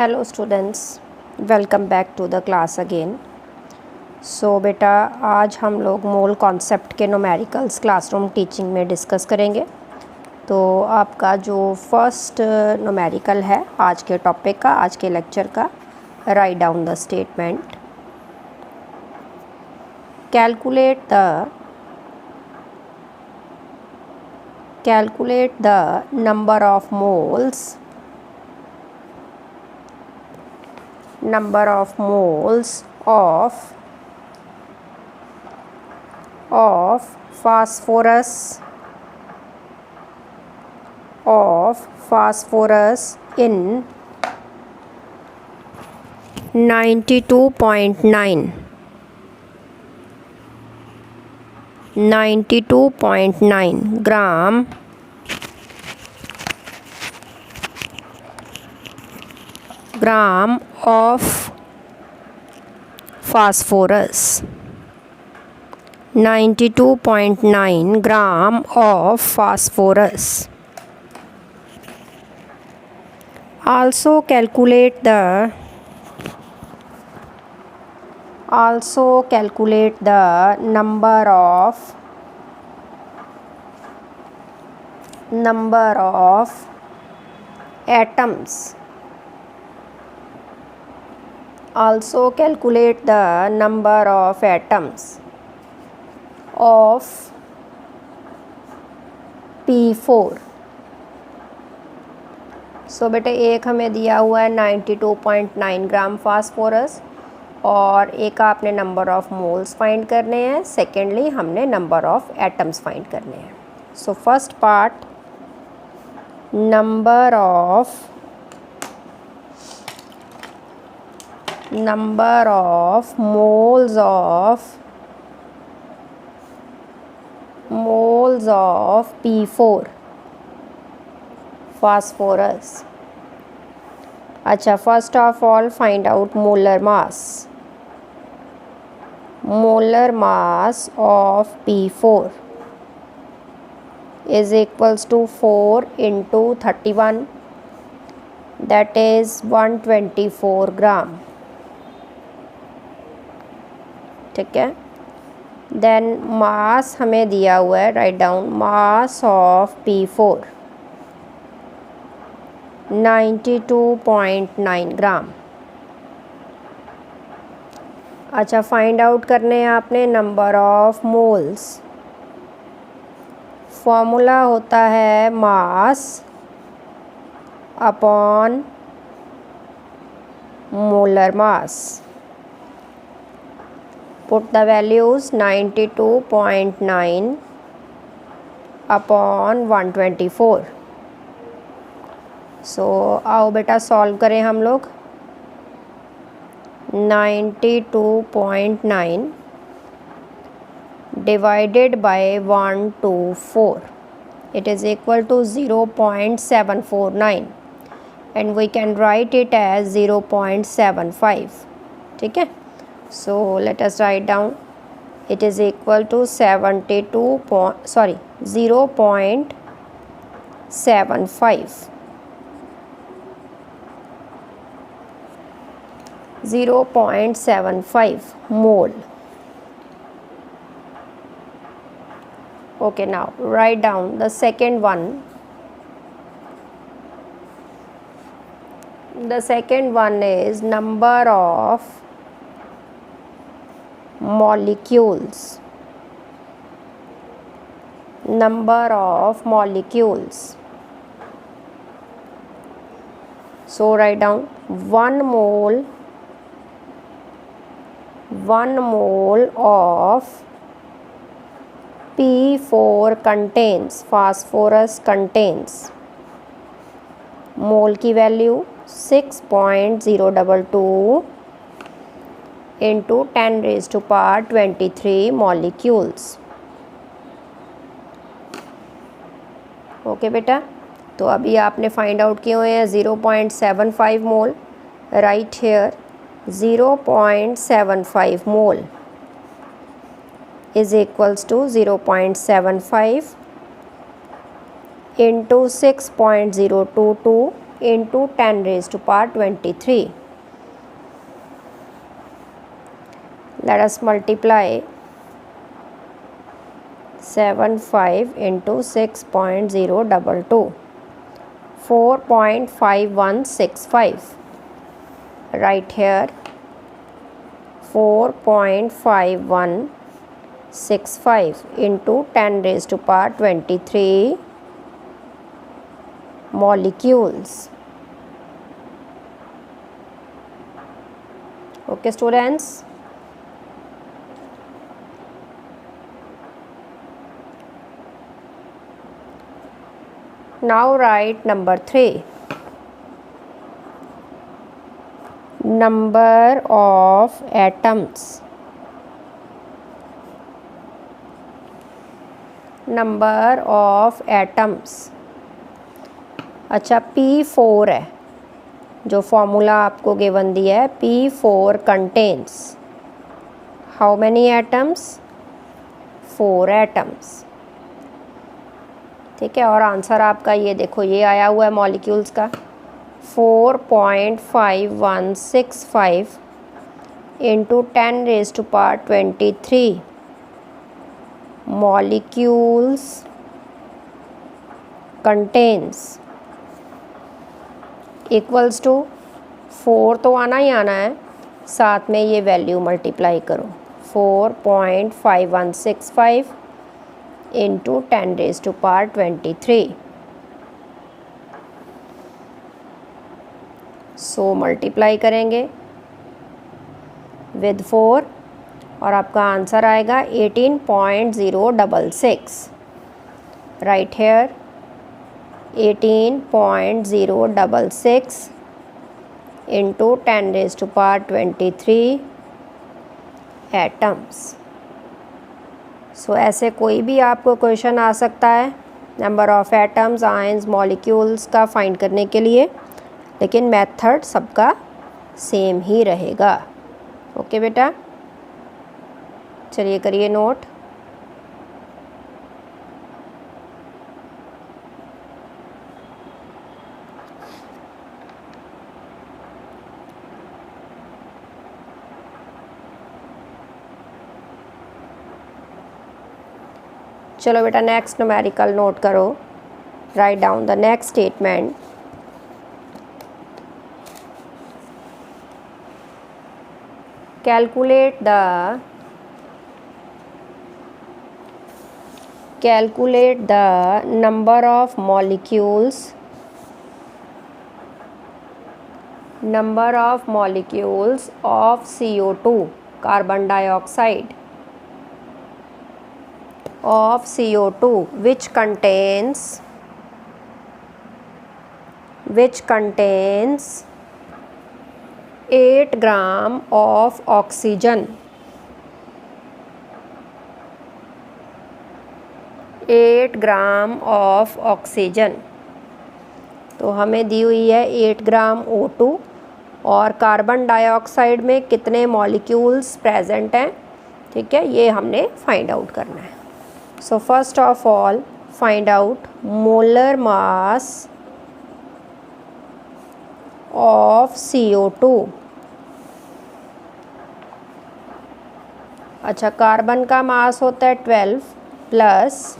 Hello students, welcome back to the class again. So बेटा, आज हम लोग मोल कॉन्सेप्ट के न्यूमेरिकल्स क्लासरूम टीचिंग में डिस्कस करेंगे। तो आपका जो फर्स्ट न्यूमेरिकल है आज के टॉपिक का, आज के लेक्चर का, right down the statement. Calculate the number of moles of phosphorus in 92.9 gram of phosphorus. 92.9 gram of phosphorus. Also calculate the number of atoms. Also calculate the number of atoms of P4. सो बेटे, एक हमें दिया हुआ है 92.9 gram phosphorus और एक आपने number of moles find करने हैं। सेकेंडली हमने नंबर ऑफ एटम्स फाइंड करने हैं। So first part, number of moles of P4 phosphorus. अच्छा, first of all find out molar mass of P4 is equals to 4 into 31, that is 124 ग्राम। ठीक है, then mass हमें दिया हुआ है, write down mass of P4 92.9 ग्राम। अच्छा, find out करने हैं आपने नंबर ऑफ मोल्स। फॉर्मूला होता है mass upon molar mass. Put the values 92.9 upon 124। सो आओ बेटा सॉल्व करें हम लोग। 92.9 divided by 124, it is equal to 0.749 and we can write it as 0.75. ठीक है, so let us write down, it is equal to 0.75 mole. Okay, now write down the second one. The second one is number of molecules. So write down 1 mole of P4 contains, phosphorus contains, मोल की value 6.022 into 10 raised to power 23 molecules. Okay बेटा, तो अभी आपने find out किए हुए हैं 0.75 mole. Right here 0.75 mole is equals to 0.75 into 6.022 into 10 raised to power 23. Let us multiply 75 into 6.022. 4.5165. Right here 4.5165 into 10 raised to power 23 molecules. Okay students, now write number 3. Number of atoms. Number of atoms. अच्छा P4 है, जो formula आपको given दिया है, P4 contains how many atoms? 4 atoms. ठीक है, और answer आपका ये देखो, ये आया हुआ है मॉलिक्यूल्स का 4.5165 into 10 raised to power 23 molecules contains equals to 4 तो आना ही आना है, साथ में ये वैल्यू मल्टीप्लाई करो 4.5165 into 10 raised to power 23. So multiply करेंगे विद 4 और आपका आंसर आएगा 18.066. Right here 18.066 into 10 raised to power 23 atoms. So ऐसे कोई भी आपको क्वेश्चन आ सकता है number of atoms, ions, molecules का फाइंड करने के लिए, लेकिन मेथड सबका सेम ही रहेगा. ओके बेटा, चलिए करिए नोट. चलो बेटा नेक्स्ट न्यूमेरिकल नोट करो. Right down the next statement. calculate the number of molecules of CO2 carbon dioxide of CO2 which contains 8 gram of oxygen. 8 gram of oxygen. तो हमें दी हुई है 8 ग्राम O2 और कार्बन डाइऑक्साइड में कितने मॉलिक्यूल्स प्रेजेंट हैं. ठीक है, ये हमने फाइंड आउट करना है. So first of all find out molar mass of CO2. अच्छा, कार्बन का मास होता है 12 प्लस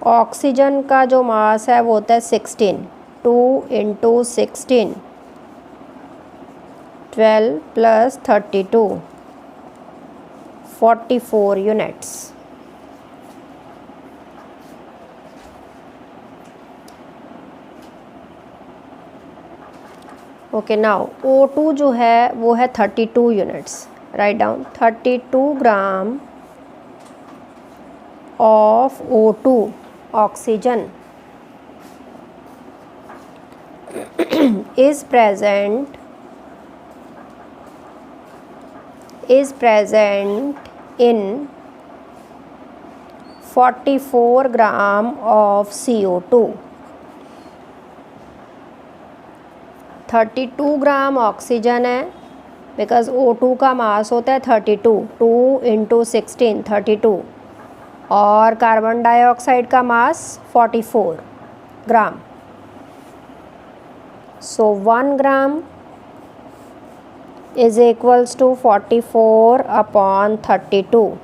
ऑक्सीजन का जो मास है वो होता है 16. 2 into 16, 12 plus 32, 44 units. Okay, now O2 जो है वो है 32 units. Write down 32 gram of O2 oxygen is present in 44 gram of CO2. 32 gram oxygen है बिकॉज O2 का मास होता है 32. 2 into 16, 32. और कार्बन डाइऑक्साइड का मास 44 ग्राम. So 1 gram is equals to 44 upon 32.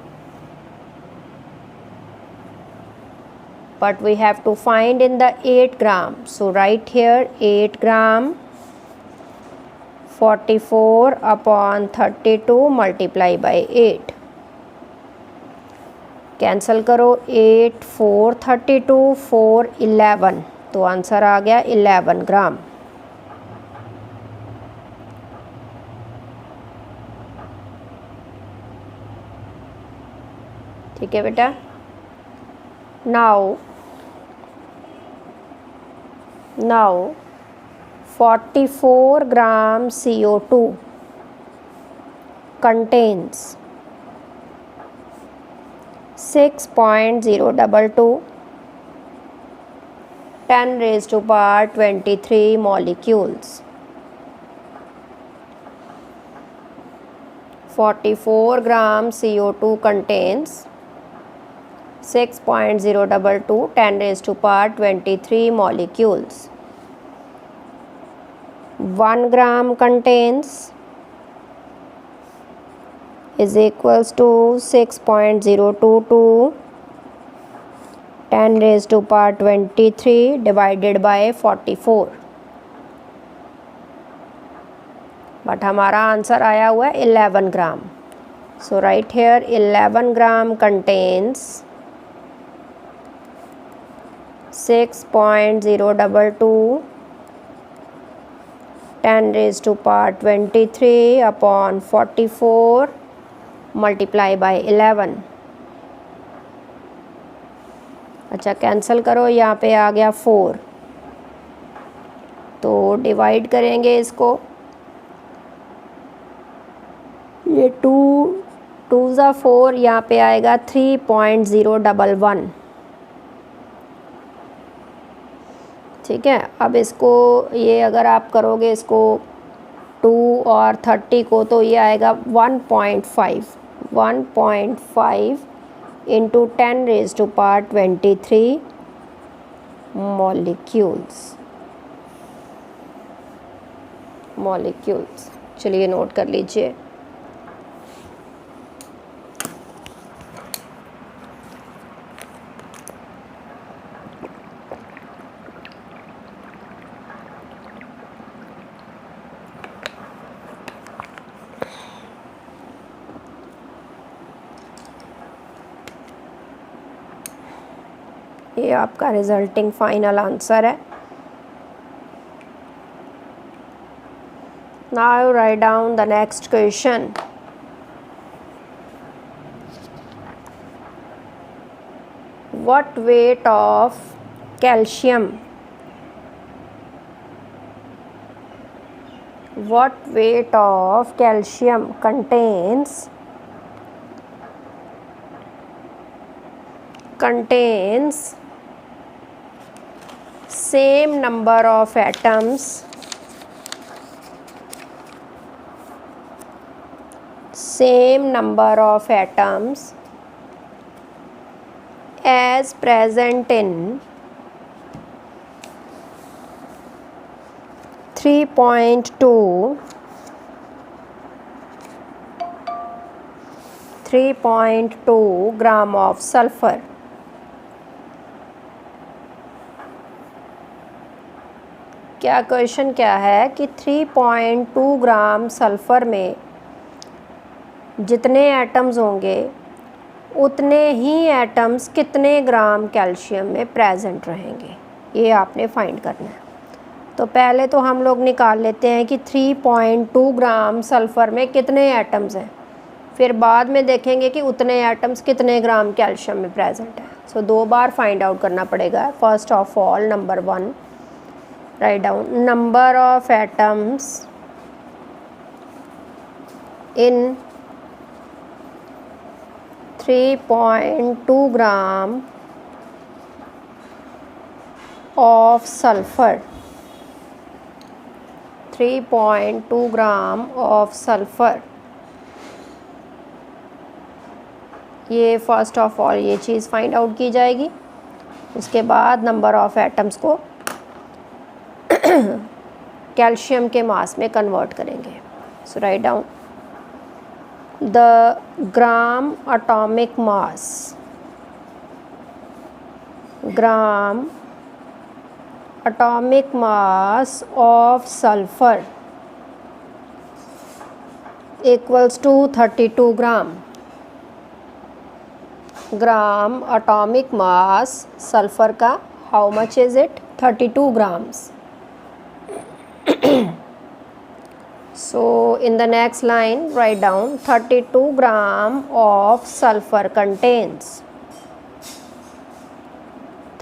But we have to find in the 8 gram. So write here 8 gram 44 upon 32 multiply by 8. Cancel करो 8 4 32 4 11, तो answer आ गया 11 ग्राम। ठीक है बेटा। now 44 gram CO2 contains 6.022 10 raised to power 23 molecules. 44 gram CO2 contains 6.022 10 raised to power 23 molecules. 1 gram contains is equals to 6.022 10 raised to power 23 divided by 44. But हमारा answer आया हुआ है 11 ग्राम। सो right hair 11 gram contains 6.022 10 raised to power 23 upon 44 multiply by 11. अच्छा cancel करो, यहाँ पे आ गया 4, तो डिवाइड करेंगे इसको। ये 2 2 ज़ा 4, यहाँ पे आएगा 3.011। ठीक है, अब इसको ये अगर आप करोगे इसको 2 और 30 को, तो ये आएगा 1.5 into 10 raise to power 23 molecules. चलिए नोट कर लीजिए। ये आपका रिजल्टिंग फाइनल आंसर है। Now write down the next question. What weight of calcium contains same number of atoms as present in 3.2 gram of sulfur। क्या क्वेश्चन क्या है कि 3.2 ग्राम सल्फ़र में जितने एटम्स होंगे उतने ही एटम्स कितने ग्राम कैल्शियम में प्रेजेंट रहेंगे, ये आपने फाइंड करना है। तो पहले तो हम लोग निकाल लेते हैं कि 3.2 ग्राम सल्फ़र में कितने एटम्स हैं, फिर बाद में देखेंगे कि उतने एटम्स कितने ग्राम कैल्शियम में प्रेजेंट है। सो 2 बार फाइंड आउट करना पड़ेगा। First of all number 1, write down number of atoms in 3.2 gram of sulfur। 3.2 gram of sulfur, ये फर्स्ट ऑफ ऑल ये चीज़ फाइंड आउट की जाएगी। उसके बाद नंबर ऑफ एटम्स को कैल्शियम के मास में कन्वर्ट करेंगे। So write down the gram atomic mass, gram atomic mass of sulfur equals to 32 gram. Gram atomic mass sulfur का how much is it? 32 grams. So in the next line write down 32 gram of sulfur contains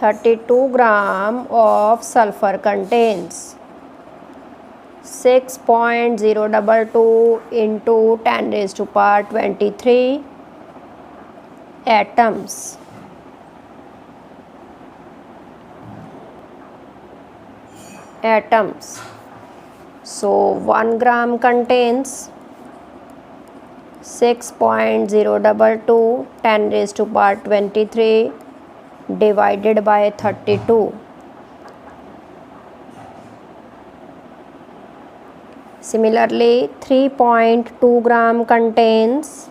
32 gram of sulfur contains 6.022 into 10 raised to power 23 atoms. So 1 gram contains 6.022 10 raised to power 23 divided by 32. Similarly 3.2 gram contains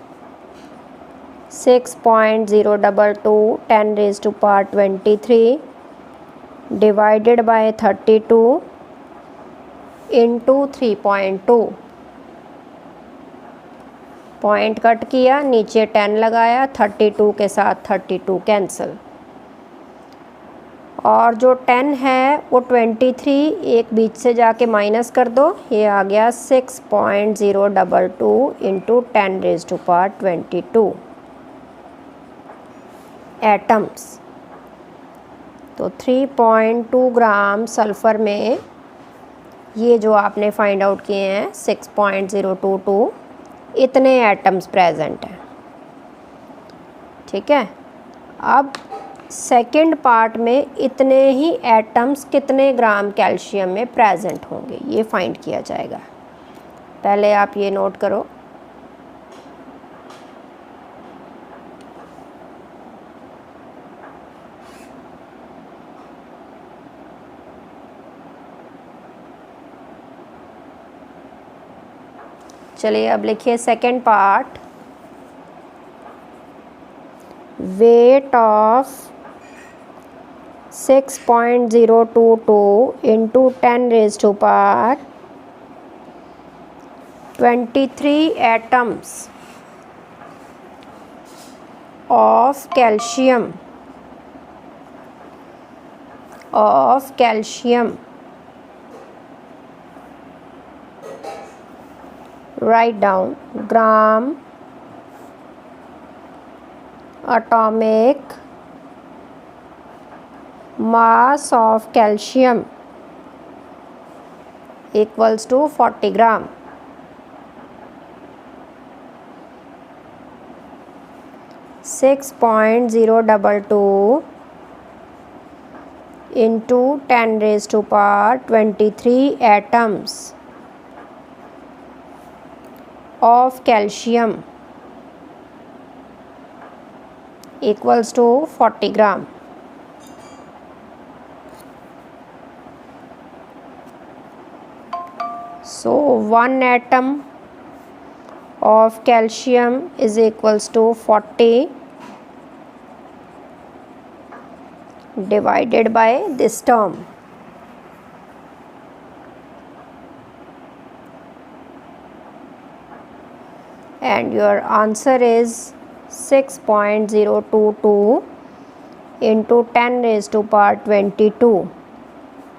6.022 10 raised to power 23 divided by 32 into 3.2. Point cut किया, नीचे 10 लगाया, 32 के साथ 32 cancel, और जो 10 है वो 23 एक बीच से जाके माइनस कर दो, ये आ गया 6.022 into 10 raise to power 22 atoms. तो 3.2 ग्राम सल्फ़र में ये जो आपने फाइंड आउट किए हैं 6.022 इतने एटम्स प्रेजेंट हैं। ठीक है, अब सेकंड पार्ट में इतने ही एटम्स कितने ग्राम कैल्शियम में प्रेजेंट होंगे ये फाइंड किया जाएगा। पहले आप ये नोट करो, चलिए अब लिखिए second part, weight of 6.022 into 10 raised to power 23 atoms of calcium write down gram atomic mass of calcium equals to 40 gram. Six 6.022 into 10 raised to power 23 atoms of calcium equals to 40 gram. So 1 atom of calcium is equals to 40 divided by this term. And your answer is 6.022 into 10 raised to power 22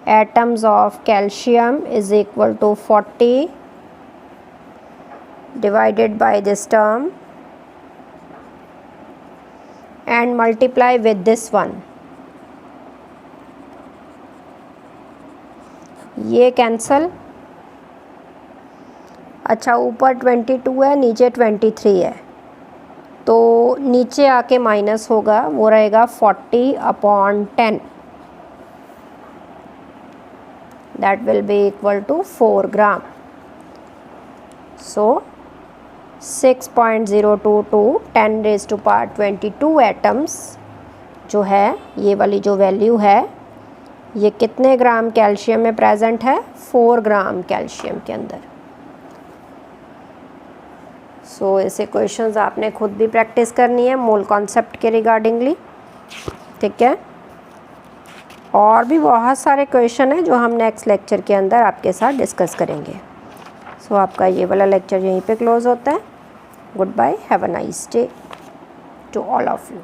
atoms of calcium is equal to 40 divided by this term and multiply with this one. ये cancel, अच्छा ऊपर 22 है नीचे 23 है, तो नीचे आके minus होगा, वो रहेगा 40/10, that will be equal to 4 gram. So 6.022 10 raised to power 22 atoms जो है, ये वाली जो वैल्यू है ये कितने ग्राम कैल्शियम में प्रेजेंट है? 4 ग्राम कैल्शियम के अंदर। सो ऐसे क्वेश्चंस आपने खुद भी प्रैक्टिस करनी है मोल कॉन्सेप्ट के रिगार्डिंगली, ठीक है। और भी बहुत सारे क्वेश्चन हैं जो हम नेक्स्ट लेक्चर के अंदर आपके साथ डिस्कस करेंगे। सो आपका ये वाला लेक्चर यहीं पे क्लोज होता है। Good bye, have a nice day to all of you.